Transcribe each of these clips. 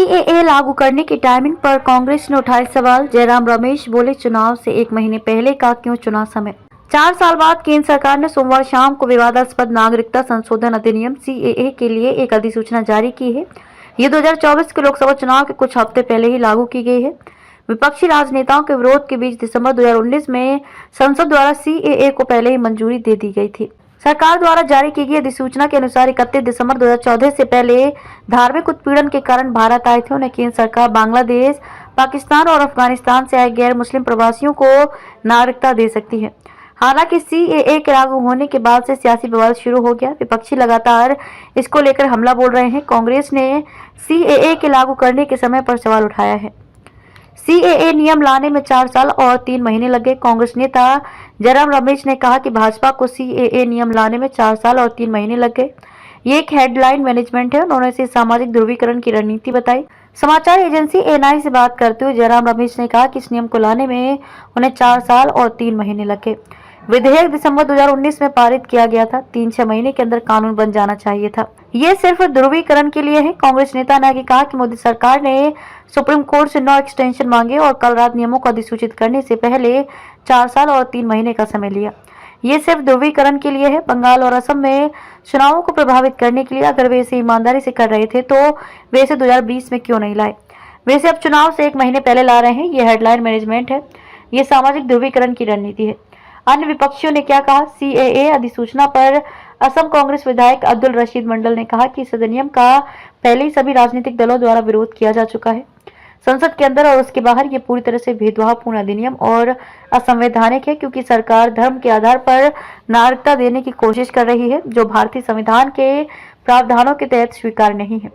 CAA लागू करने की टाइमिंग पर कांग्रेस ने उठाए सवाल। जयराम रमेश बोले, चुनाव से एक महीने पहले का क्यों चुना समय। 4 साल बाद केंद्र सरकार ने सोमवार शाम को विवादास्पद नागरिकता संशोधन अधिनियम सीएए के लिए एक अधिसूचना जारी की है। ये 2024 के लोकसभा चुनाव के कुछ हफ्ते पहले ही लागू की गई है। विपक्षी राजनेताओं के विरोध के बीच दिसंबर 2019 में संसद द्वारा सीएए को पहले ही मंजूरी दे दी गई थी। सरकार द्वारा जारी की गई अधिसूचना के अनुसार 31 दिसंबर 2014 से पहले धार्मिक उत्पीड़न के कारण भारत आए थे उन्हें केंद्र सरकार बांग्लादेश, पाकिस्तान और अफगानिस्तान से आए गैर मुस्लिम प्रवासियों को नागरिकता दे सकती है। हालांकि सीएए के लागू होने के बाद से सियासी विवाद शुरू हो गया। विपक्षी लगातार इसको लेकर हमला बोल रहे हैं। कांग्रेस ने सीएए के लागू करने के समय पर सवाल उठाया है। सीएए नियम लाने में 4 साल और 3 महीने लगे। कांग्रेस नेता जयराम रमेश ने कहा कि भाजपा को सीएए नियम लाने में 4 साल और 3 महीने लग गए। ये एक हेडलाइन मैनेजमेंट है। उन्होंने इसे सामाजिक ध्रुवीकरण की रणनीति बताई। समाचार एजेंसी एएनआई से बात करते हुए जयराम रमेश ने कहा कि इस नियम को लाने में उन्हें 4 साल और 3 महीने लगे। विधेयक दिसंबर 2019 में पारित किया गया था। 3-6 महीने के अंदर कानून बन जाना चाहिए था। ये सिर्फ ध्रुवीकरण के लिए है। कांग्रेस नेता ने आगे कहा कि मोदी सरकार ने सुप्रीम कोर्ट से 9 एक्सटेंशन मांगे और कल रात नियमों को अधिसूचित करने से पहले 4 साल और 3 महीने का समय लिया। ये सिर्फ ध्रुवीकरण के लिए है। बंगाल और असम में चुनावों को प्रभावित करने के लिए अगर वे इसे ईमानदारी से कर रहे थे तो वे इसे 2020 में क्यों नहीं लाए। वे इसे अब चुनाव से 1 महीने पहले ला रहे हैं। ये हेडलाइन मैनेजमेंट है। ये सामाजिक ध्रुवीकरण की रणनीति है। अन्य विपक्षियों ने क्या कहा। सीएए अधिसूचना पर असम कांग्रेस विधायक अब्दुल रशीद मंडल ने कहा कि इस अधिनियम का पहले ही सभी राजनीतिक दलों द्वारा विरोध किया जा चुका है। संसद के अंदर और उसके बाहर ये पूरी तरह से भेदभावपूर्ण अधिनियम और असंवैधानिक है, क्योंकि सरकार धर्म के आधार पर नागरिकता देने की कोशिश कर रही है, जो भारतीय संविधान के प्रावधानों के तहत स्वीकार नहीं है।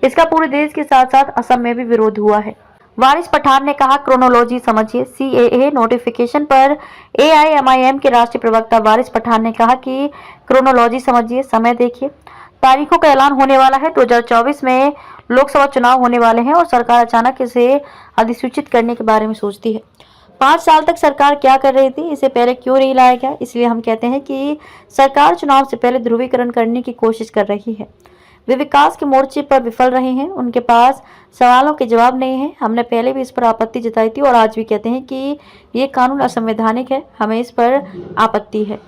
इसका पूरे देश के साथ साथ असम में भी विरोध हुआ है। वारिस पठान ने कहा, क्रोनोलॉजी समझिए। सीएए नोटिफिकेशन पर एआईएमआईएम के राष्ट्रीय प्रवक्ता वारिस पठान ने कहा कि क्रोनोलॉजी समझिए, समय देखिए। तारीखों का ऐलान होने वाला है। 2024 में लोकसभा चुनाव होने वाले हैं और सरकार अचानक इसे अधिसूचित करने के बारे में सोचती है। 5 साल तक सरकार क्या कर रही थी, इसे पहले क्यों नहीं लाया गया। इसलिए हम कहते हैं कि सरकार चुनाव से पहले ध्रुवीकरण करने की कोशिश कर रही है। वे विकास के मोर्चे पर विफल रहे हैं। उनके पास सवालों के जवाब नहीं है। हमने पहले भी इस पर आपत्ति जताई थी और आज भी कहते हैं कि ये कानून असंवैधानिक है। हमें इस पर आपत्ति है।